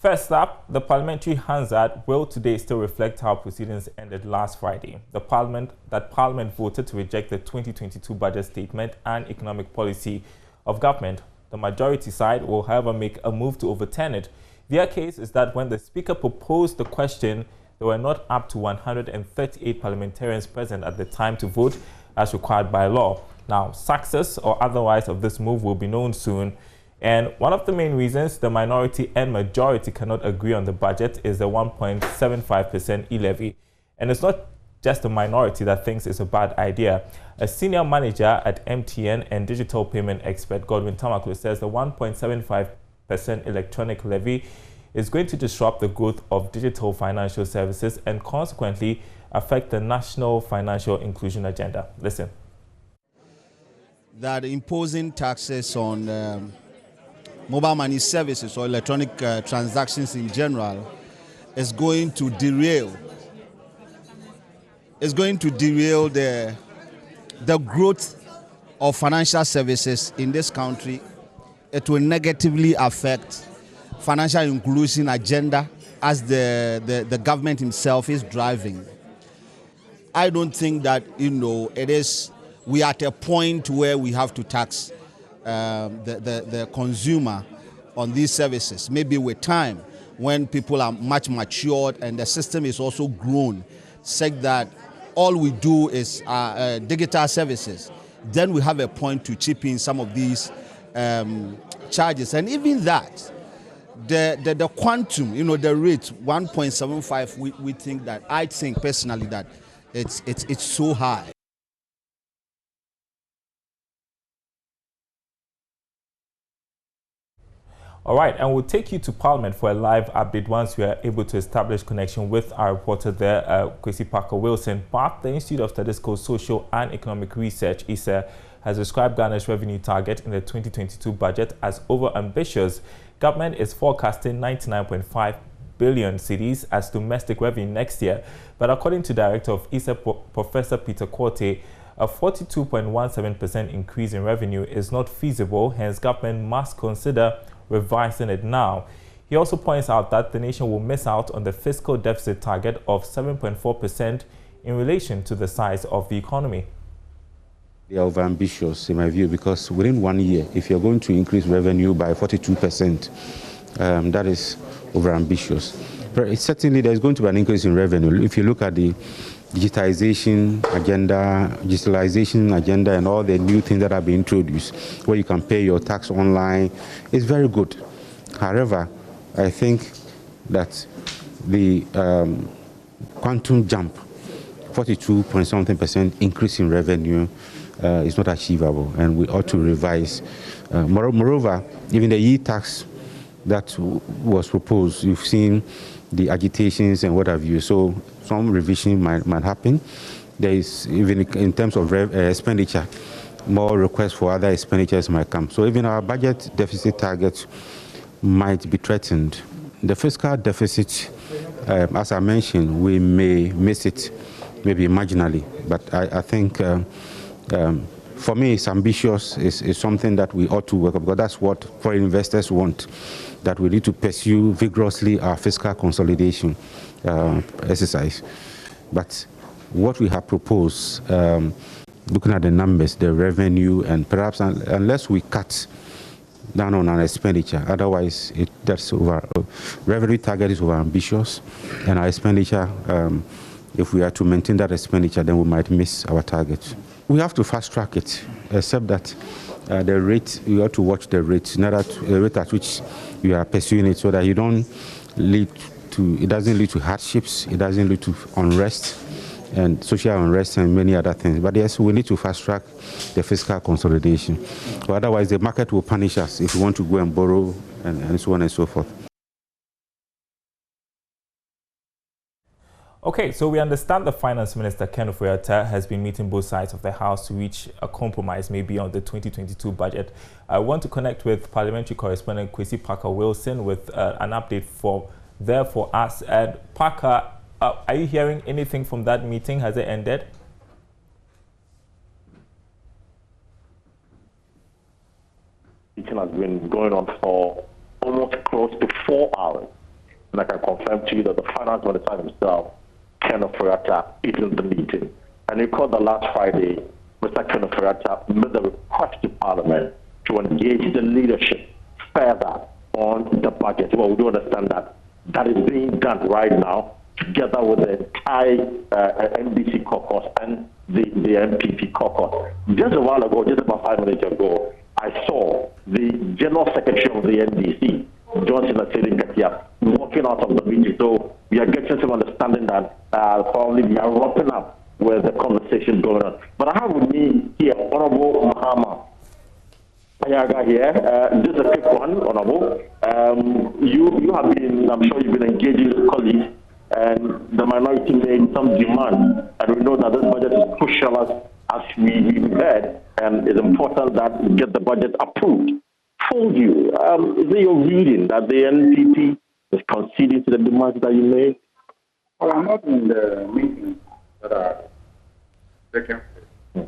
First up, the parliamentary Hansard will today still reflect how proceedings ended last Friday. Parliament voted to reject the 2022 budget statement and economic policy of government. The majority side will, however, make a move to overturn it. Their case is that when the Speaker proposed the question, there were not up to 138 parliamentarians present at the time to vote as required by law. Now, success or otherwise of this move will be known soon. And one of the main reasons the minority and majority cannot agree on the budget is the 1.75% e-levy. And it's not just the minority that thinks it's a bad idea. A senior manager at MTN and digital payment expert Godwin Tamaklo says the 1.75% electronic levy is going to disrupt the growth of digital financial services and consequently affect the national financial inclusion agenda. Listen. That imposing taxes on mobile money services or electronic transactions in general is going to derail. It's going to derail the growth of financial services in this country. It will negatively affect financial inclusion agenda as the government itself is driving. I don't think that we are at a point where we have to tax the consumer on these services. Maybe with time, when people are much matured and the system is also grown, such that all we do is digital services, then we have a point to chip in some of these charges. And even that, the quantum, the rate 1.75, I think personally that it's so high. All right, and we'll take you to Parliament for a live update once we are able to establish connection with our reporter there, Kwesi Parker-Wilson. But the Institute of Statistical, Social and Economic Research, ISA, has described Ghana's revenue target in the 2022 budget as over-ambitious. Government is forecasting 99.5 billion cedis as domestic revenue next year. But according to Director of ISA, Professor Peter Korte, a 42.17% increase in revenue is not feasible, hence government must consider revising it now. He also points out that the nation will miss out on the fiscal deficit target of 7.4% in relation to the size of the economy. They are overambitious in my view, because within 1 year, if you're going to increase revenue by 42%, that is overambitious. But certainly there's going to be an increase in revenue. If you look at the digitalization agenda and all the new things that have been introduced, where you can pay your tax online, it's very good. However, I think that the quantum jump, 42.something% increase in revenue is not achievable, and we ought to revise. Moreover, even the e-tax that was proposed, you've seen the agitations and what have you, so some revision might happen. There is, even in terms of expenditure, more requests for other expenditures might come. So even our budget deficit target might be threatened. The fiscal deficit, as I mentioned, we may miss it maybe marginally, but I think for me it's ambitious, it's something that we ought to work on, because that's what foreign investors want, that we need to pursue vigorously our fiscal consolidation exercise. But what we have proposed, looking at the numbers, the revenue, and perhaps unless we cut down on our expenditure, otherwise revenue target is over ambitious, and our expenditure, if we are to maintain that expenditure, then we might miss our target. We have to fast track it, except that the rate, you have to watch the rate, the rate at which you are pursuing it, so that it doesn't lead to hardships, it doesn't lead to unrest and social unrest and many other things. But yes, we need to fast track the fiscal consolidation. Or otherwise, the market will punish us if we want to go and borrow and so on and so forth. Okay, so we understand the Finance Minister, Ken Ofori-Atta, has been meeting both sides of the House to reach a compromise maybe on the 2022 budget. I want to connect with Parliamentary Correspondent Kwesi Parker-Wilson with an update for us. And Parker, are you hearing anything from that meeting? Has it ended? Meeting has been going on for almost close to 4 hours. And I can confirm to you that the finance minister himself, Ken Ofori-Atta, is in the meeting. And you recall the last Friday, Mr. Ken Ofori-Atta made a request to Parliament to engage the leadership further on the budget. Well, we do understand that that is being done right now, together with the entire NDC caucus and the MPP caucus. Just a while ago, just about 5 minutes ago, I saw the General Secretary of the NDC, Johnson Katia, walking out of the meeting. So we are getting some understanding that probably we are wrapping up with the conversation going on. But I have with me here Honorable Mahama Ayaga here. This is a quick one, Honorable. You have been, I'm sure you've been engaging with colleagues, and the minority made some demand, and we know that this budget is crucial as we heard, and it's important that we get the budget approved. For you, is it your reading that the NPP is conceding to the demands that you made? Well, I'm not in the meetings that are taking place,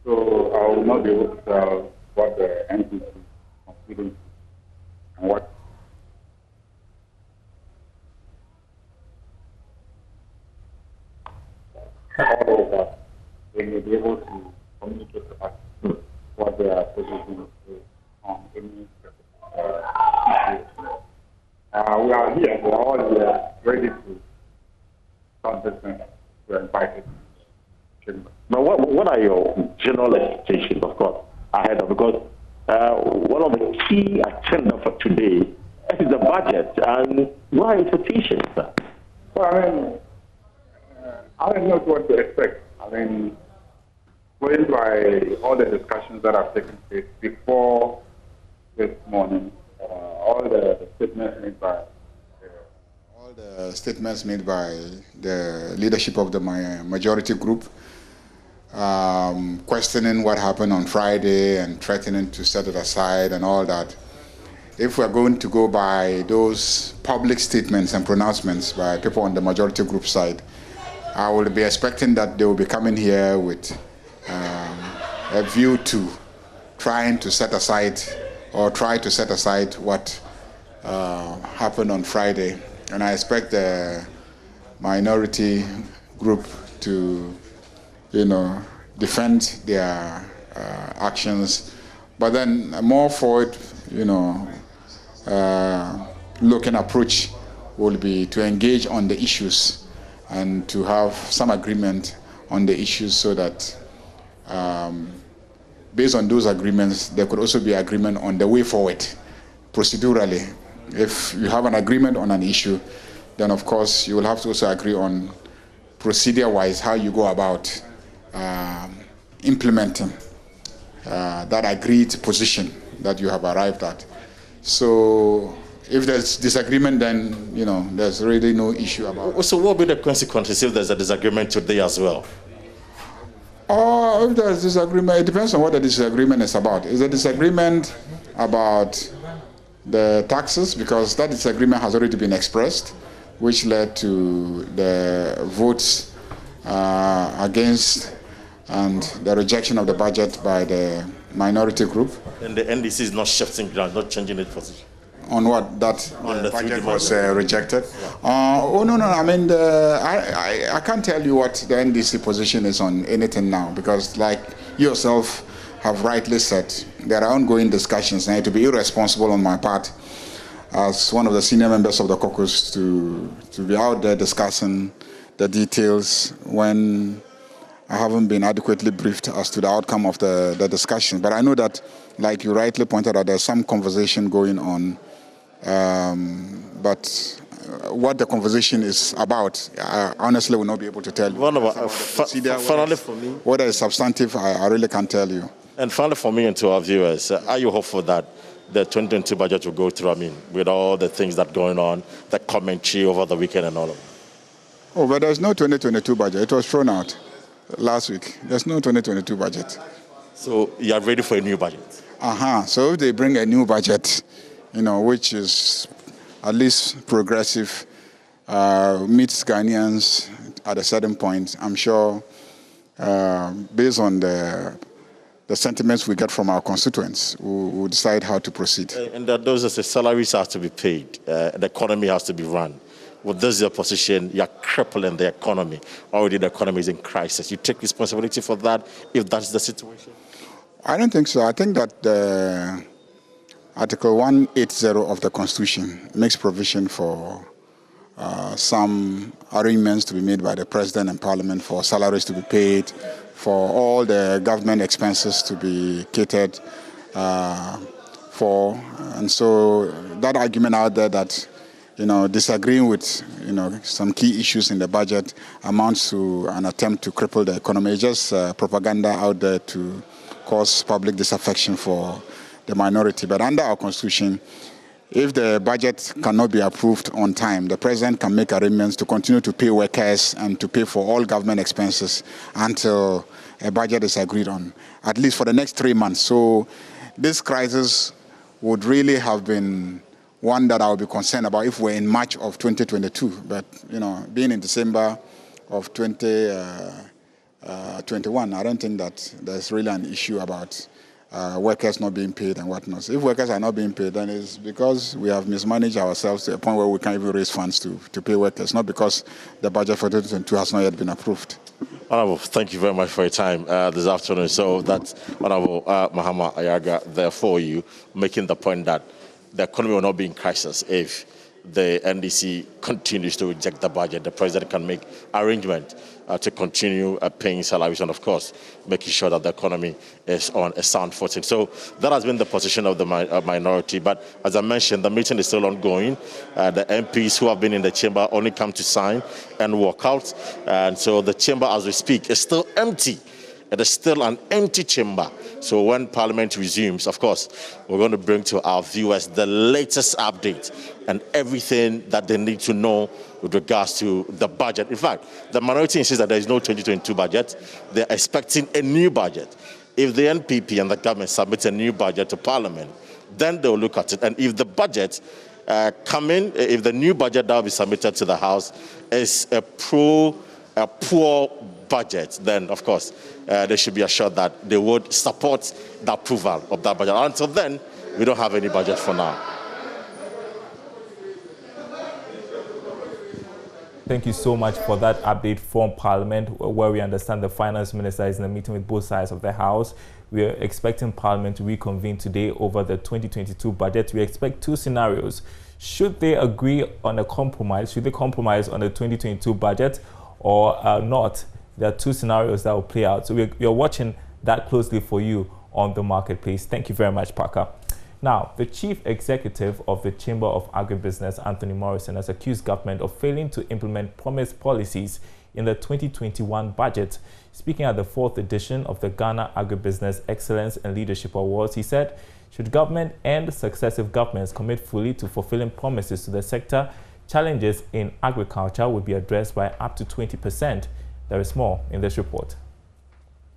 so I will not be able to tell what the NPP is conceding and what. All of that, they may be able to communicate to us what they are positioning on any issue. We are here, we are all here ready to start business. We are invited. Now, what are your general expectations, of course, ahead of, because one of the key agenda for today is the budget, and what are your expectations, sir? Well, I mean, I don't know what to expect. I mean, going by all the discussions that have taken place before this morning, all the statements made by the leadership of the majority group, questioning what happened on Friday and threatening to set it aside and all that. If we're going to go by those public statements and pronouncements by people on the majority group side, I will be expecting that they will be coming here with a view to trying to set aside or try to set aside what happened on Friday. And I expect the minority group to, defend their actions. But then a more forward, looking approach will be to engage on the issues and to have some agreement on the issues so that based on those agreements, there could also be agreement on the way forward procedurally. If you have an agreement on an issue, then of course you will have to also agree on procedure-wise how you go about implementing that agreed position that you have arrived at. So if there's disagreement, then there's really no issue about it. So what will be the consequences if there's a disagreement today as well? If there's disagreement, it depends on what the disagreement is about. Is the disagreement about the taxes? Because that disagreement has already been expressed, which led to the votes against and the rejection of the budget by the minority group. And the NDC is not shifting ground, not changing its position. On what? That on the budget was rejected? Yeah. No. I mean, I can't tell you what the NDC position is on anything now, because like you yourself have rightly said, there are ongoing discussions, and it would be irresponsible on my part as one of the senior members of the caucus to be out there discussing the details when I haven't been adequately briefed as to the outcome of the discussion. But I know that, like you rightly pointed out, there's some conversation going on. But what the conversation is about, I honestly will not be able to tell you. Finally for me, whether it's substantive, I really can't tell you. And finally for me and to our viewers, are you hopeful that the 2022 budget will go through, with all the things that are going on, the commentary over the weekend and all of that? Oh, but there's no 2022 budget. It was thrown out last week. There's no 2022 budget. So you are ready for a new budget? So if they bring a new budget, which is at least progressive, meets Ghanaians at a certain point, I'm sure, based on the sentiments we get from our constituents, we'll decide how to proceed. And that those salaries have to be paid, the economy has to be run. with this your position, you're crippling the economy. Already the economy is in crisis. You take responsibility for that if that's the situation? I don't think so. I think that Article 180 of the Constitution makes provision for some arrangements to be made by the President and Parliament for salaries to be paid, for all the government expenses to be catered for. And so that argument out there that, disagreeing with, some key issues in the budget amounts to an attempt to cripple the economy. It's just propaganda out there to cause public disaffection for the minority. But under our Constitution, if the budget cannot be approved on time, the President can make arrangements to continue to pay workers and to pay for all government expenses until a budget is agreed on, at least for the next 3 months. So this crisis would really have been one that I would be concerned about if we're in March of 2022. But, being in December of 2021, I don't think that there's really an issue about workers not being paid and whatnot. So if workers are not being paid, then it's because we have mismanaged ourselves to a point where we can't even raise funds to pay workers, not because the budget for 2022 has not yet been approved. Honourable, thank you very much for your time this afternoon. So that's Honourable Mahama Ayaga there for you, making the point that the economy will not be in crisis if the NDC continues to reject the budget. The President can make arrangement to continue paying salaries and, of course, making sure that the economy is on a sound footing. So that has been the position of the minority. But as I mentioned, the meeting is still ongoing. The MPs who have been in the chamber only come to sign and walk out. And so the chamber, as we speak, is still empty. It is still an empty chamber. So when Parliament resumes, of course, we're going to bring to our viewers the latest update and everything that they need to know with regards to the budget. In fact, the minority insists that there is no 2022 budget. They're expecting a new budget. If the NPP and the government submit a new budget to Parliament, then they'll look at it. And if the budget if the new budget that will be submitted to the House is a poor budget, then, of course, they should be assured that they would support the approval of that budget. Until then, we don't have any budget for now. Thank you so much for that update from Parliament, where we understand the Finance Minister is in a meeting with both sides of the House. We are expecting Parliament to reconvene today over the 2022 budget. We expect two scenarios. Should they agree on a compromise? Should they compromise on the 2022 budget or not? There are two scenarios that will play out. So we are watching that closely for you on the marketplace. Thank you very much, Parker. Now, the chief executive of the Chamber of Agribusiness, Anthony Morrison, has accused government of failing to implement promised policies in the 2021 budget. Speaking at the 4th edition of the Ghana Agribusiness Excellence and Leadership Awards, he said, should government and successive governments commit fully to fulfilling promises to the sector, challenges in agriculture would be addressed by up to 20%. There is more in this report.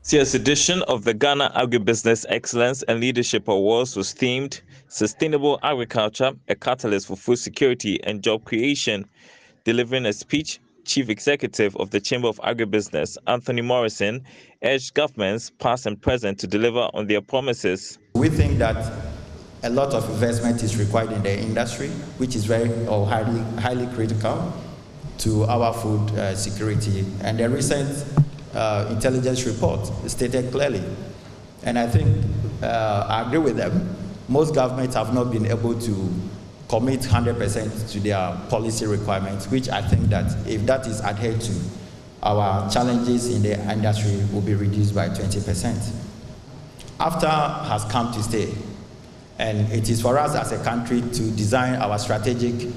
This edition of the Ghana Agribusiness Excellence and Leadership Awards was themed Sustainable Agriculture, a Catalyst for Food Security and Job Creation. Delivering a speech, Chief Executive of the Chamber of Agribusiness, Anthony Morrison, urged governments, past and present, to deliver on their promises. We think that a lot of investment is required in the industry, which is highly critical to our food security. And the recent intelligence report stated clearly, and I think I agree with them, most governments have not been able to commit 100% to their policy requirements, which I think that if that is adhered to, our challenges in the industry will be reduced by 20%. AFTA has come to stay, and it is for us as a country to design our strategic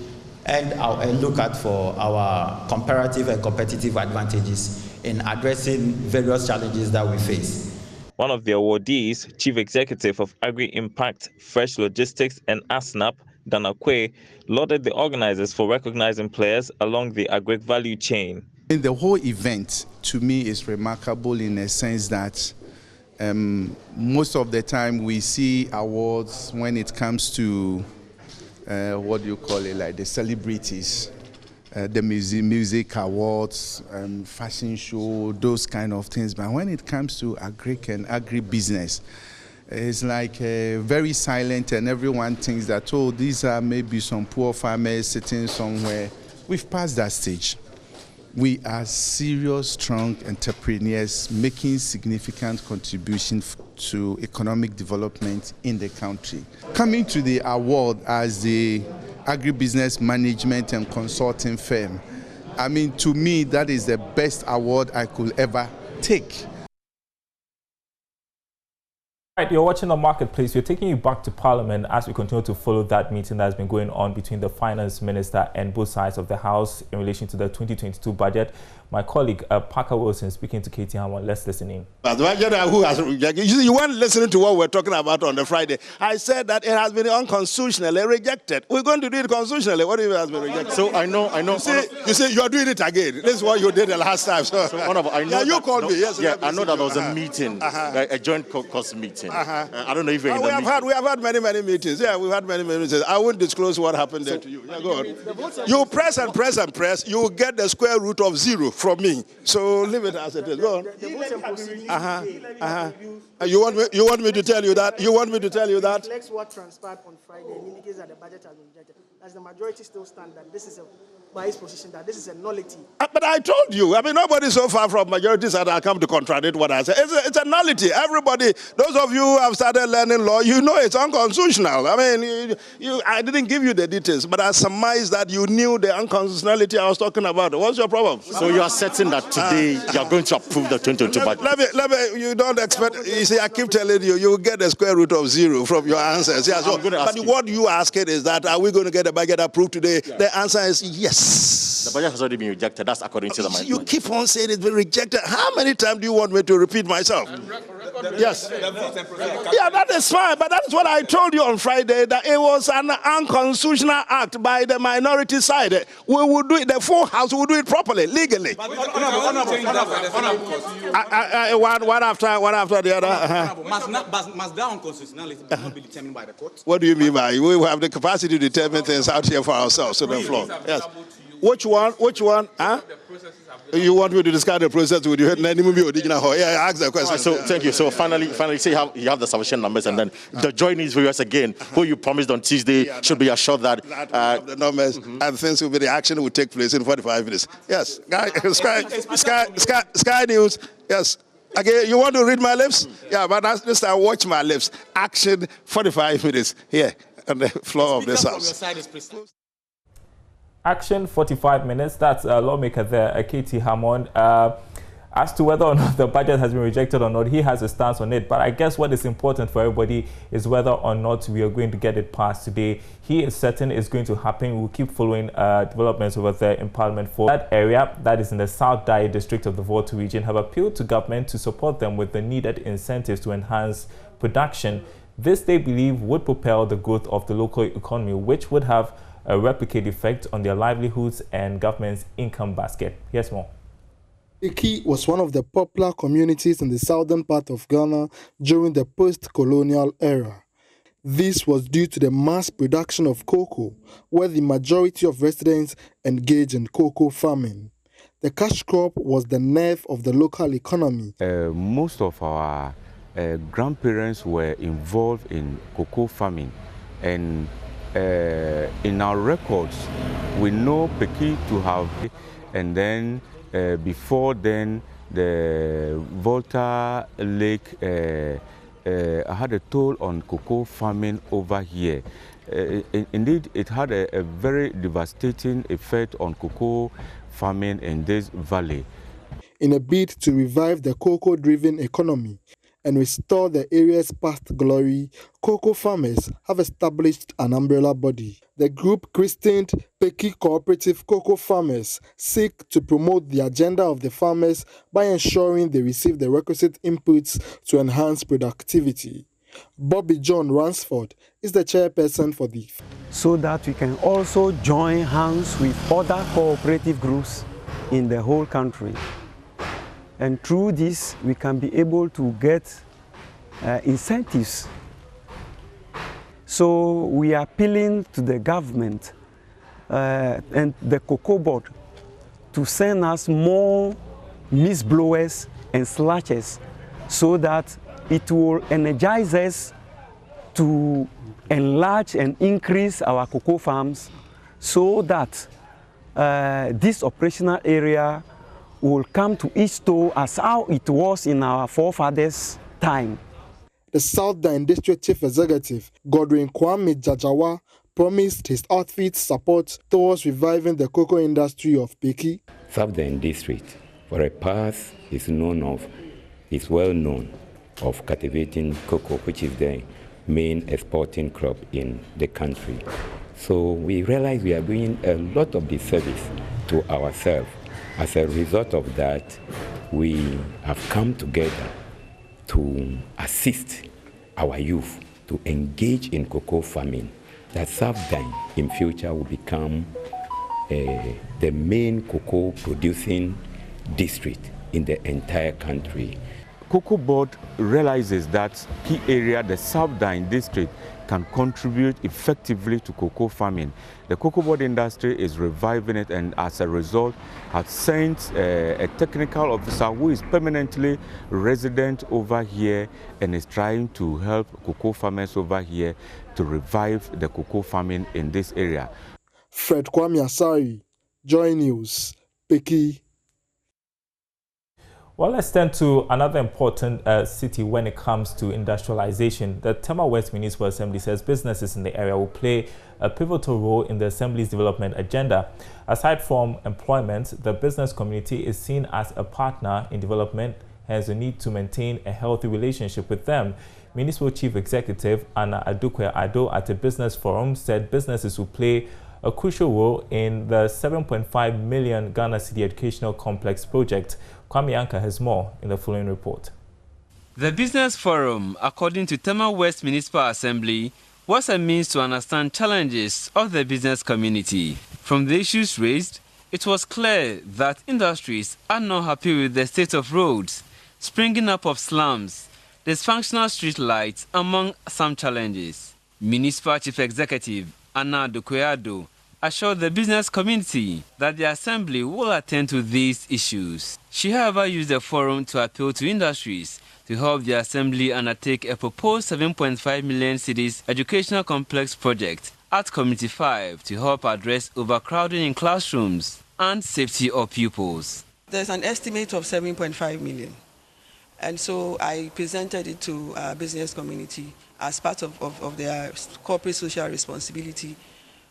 and look at for our comparative and competitive advantages in addressing various challenges that we face. One of the awardees, Chief Executive of Agri-Impact, Fresh Logistics and ASNAP, Dana Kwe, lauded the organizers for recognizing players along the agri value chain. And the whole event, to me, is remarkable in a sense that most of the time we see awards when it comes to what do you call it, like the celebrities, the music awards, fashion show, those kind of things. But when it comes to agribusiness, it's like very silent, and everyone thinks that, oh, these are maybe some poor farmers sitting somewhere We've passed that stage. We are serious, strong entrepreneurs making significant contribution to economic development in the country. Coming to the award as the agribusiness management and consulting firm, I mean, to me, that is the best award I could ever take. Right, you're watching The Marketplace. We're taking you back to Parliament as we continue to follow that meeting that's been going on between the Finance Minister and both sides of the House in relation to the 2022 budget. My colleague, Parker Wilson, speaking to Katie Hammond. Let's listen in. But who has rejected? You weren't listening to what we're talking about on the Friday. I said that it has been unconstitutionally rejected. We're going to do it constitutionally. What if it has been rejected? So I know. You see, you are doing it again. This is what you did the last time. So I know you called me. Yes. Yeah, I know that there was a meeting, a joint caucus meeting. I don't know if you're in the meeting. We have had many meetings. Yeah, we've had many meetings. I won't disclose what happened there to you. Yeah, go on. You press and press and press. You will get the square root of 0 from me. So leave it as it is. Go on. You want me to tell you that? You want me to tell you that? Reflects what transpired on Friday and indicates that the budget has been rejected. As the majority still stand that this is by his position that this is a nullity. But I told you, I mean, nobody so far from majority side have come to contradict what I said. It's a nullity. Everybody, those of you who have started learning law, you know it's unconstitutional. I mean, I didn't give you the details, but I surmised that you knew the unconstitutionality I was talking about. What's your problem? So you are certain that today you are going to approve the 2022 budget? Let me, you don't expect, you see, I keep telling you, you will get the square root of 0 from your answers. Yeah, so, but what you asking is that, are we going to get the budget approved today? Yeah. The answer is yes. The budget has already been rejected. That's according to the mind. You keep on saying it's been rejected. How many times do you want me to repeat myself? Yes. Yeah, that is fine. But that's what I told you on Friday, that it was an unconstitutional act by the minority side. We will do it. The full House will do it properly, legally. One after the other. Must that unconstitutionality not be determined by the court? What do you mean by we have the capacity to determine things out here for ourselves on the floor? Yes. Which one? Huh? You want me to discuss the process with you? Yeah, ask the question. So thank you. So finally, say you have the sufficient numbers, and then the JoyNews viewers again, who you promised on Tuesday, should be assured that the numbers and things will be the action will take place in 45 minutes. Yes, Sky News. Yes. Again, you want to read my lips? Yeah, but that's just I watch my lips. Action 45 minutes here on the floor of this house. Action 45 minutes. That's a lawmaker there, Katie Hammond. As to whether or not the budget has been rejected or not, he has a stance on it. But I guess what is important for everybody is whether or not we are going to get it passed today. He is certain it's going to happen. We'll keep following developments over there in Parliament. For that area, that is in the South Dai district of the Volta region, have appealed to government to support them with the needed incentives to enhance production. This, they believe, would propel the growth of the local economy, which would have a replicate effect on their livelihoods and government's income basket. Here's more. PEKI was one of the popular communities in the southern part of Ghana during the post-colonial era. This was due to the mass production of cocoa, where the majority of residents engage in cocoa farming. The cash crop was the nerve of the local economy. Most of our grandparents were involved in cocoa farming, and in our records, we know PEKI to have, and then before then, the Volta Lake had a toll on cocoa farming over here. Indeed, it had a very devastating effect on cocoa farming in this valley. In a bid to revive the cocoa-driven economy and restore the area's past glory, cocoa farmers have established an umbrella body. The group, christened PEKI Cooperative Cocoa Farmers, seek to promote the agenda of the farmers by ensuring they receive the requisite inputs to enhance productivity. Bobby John Ransford is the chairperson for the... So that we can also join hands with other cooperative groups in the whole country. And through this, we can be able to get incentives. So we are appealing to the government and the cocoa board to send us more mist blowers and slashes so that it will energize us to enlarge and increase our cocoa farms so that this operational area will come to its toe as how it was in our forefathers' time. The South Dine District Chief Executive, Godwin Kwame Jajawa, promised his outfit's support towards reviving the cocoa industry of PEKI. South Dine District, for a past, is well known of cultivating cocoa, which is the main exporting crop in the country. So we realize we are doing a lot of disservice to ourselves. As a result of that, we have come together to assist our youth to engage in cocoa farming. That South Dine in future will become the main cocoa producing district in the entire country. Cocoa Board realizes that key area, the South Dine district, can contribute effectively to cocoa farming. The Cocoa Board industry is reviving it, and as a result has sent a technical officer who is permanently resident over here and is trying to help cocoa farmers over here to revive the cocoa farming in this area. Fred Kwame Asari, JoyNews, PEKI. Well, let's turn to another important city when it comes to industrialization. The Tema West Municipal Assembly says businesses in the area will play a pivotal role in the Assembly's development agenda. Aside from employment, the business community is seen as a partner in development, hence the need to maintain a healthy relationship with them. Municipal Chief Executive Anna Adukwe Ado at a business forum said businesses will play a crucial role in the 7.5 million Ghana City Educational Complex project. Kwame Anka has more in the following report. The Business Forum, according to Tema West Municipal Assembly, was a means to understand challenges of the business community. From the issues raised, it was clear that industries are not happy with the state of roads, springing up of slums, dysfunctional street lights, among some challenges. Municipal Chief Executive Anna Adukwe Ado assured the business community that the Assembly will attend to these issues. She, however, used the forum to appeal to industries to help the Assembly undertake a proposed 7.5 million cedis educational complex project at Community 5 to help address overcrowding in classrooms and safety of pupils. There's an estimate of 7.5 million. And so I presented it to our business community as part of their corporate social responsibility.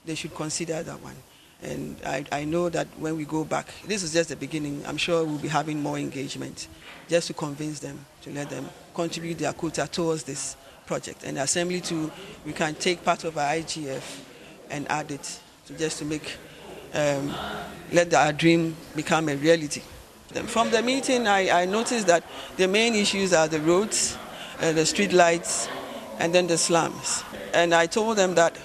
They should consider that one. And I know that when we go back, this is just the beginning. I'm sure we'll be having more engagement just to convince them, to let them contribute their quota towards this project. And the Assembly too, we can take part of our IGF and add it just to make, let our dream become a reality. From the meeting, I noticed that the main issues are the roads, the street lights, and then the slums. And I told them that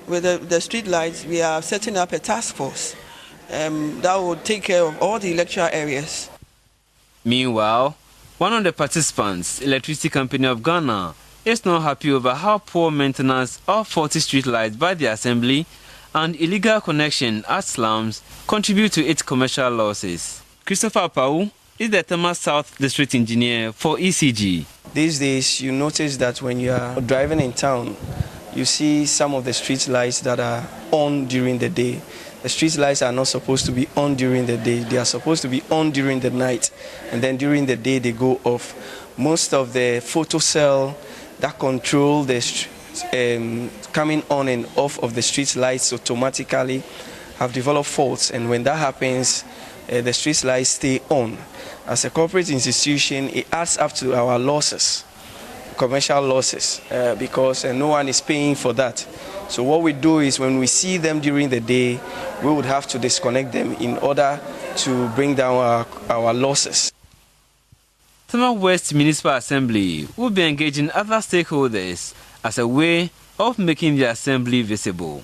with the street lights, we are setting up a task force that will take care of all the electoral areas. Meanwhile, one of the participants, Electricity Company of Ghana, is not happy over how poor maintenance of faulty street lights by the Assembly and illegal connection at slums contribute to its commercial losses. Christopher Pau is the Tema South District Engineer for ECG. These days, you notice that when you are driving in town, you see some of the street lights that are on during the day. The street lights are not supposed to be on during the day. They are supposed to be on during the night. And then during the day, they go off. Most of the photocell that control the coming on and off of the street lights automatically have developed faults. And when that happens, the street lights stay on. As a corporate institution, it adds up to our losses, commercial losses, because no one is paying for that. So what we do is when we see them during the day, we would have to disconnect them in order to bring down our losses. Tema West Municipal Assembly will be engaging other stakeholders as a way of making the Assembly visible.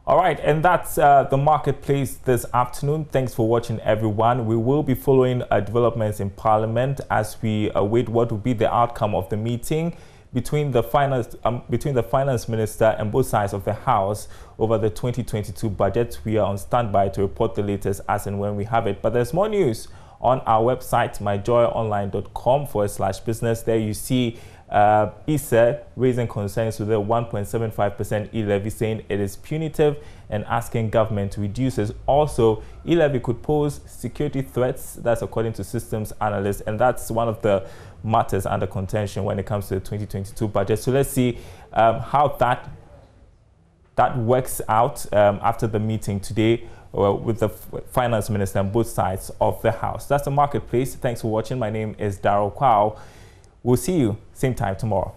All right, and that's the marketplace this afternoon. Thanks for watching, everyone. We will be following developments in Parliament as we await what will be the outcome of the meeting between the finance minister and both sides of the House over the 2022 budget. We are on standby to report the latest as and when we have it. But there's more news on our website, myjoyonline.com/business. There you see ISA raising concerns with the 1.75% e-levy, saying it is punitive and asking government to reduce it. Also, e-levy could pose security threats. That's according to systems analysts, and that's one of the matters under contention when it comes to the 2022 budget. So let's see how that works out after the meeting today with the finance minister on both sides of the house. That's the marketplace. Thanks for watching. My name is Darryl Kwao. We'll see you same time tomorrow.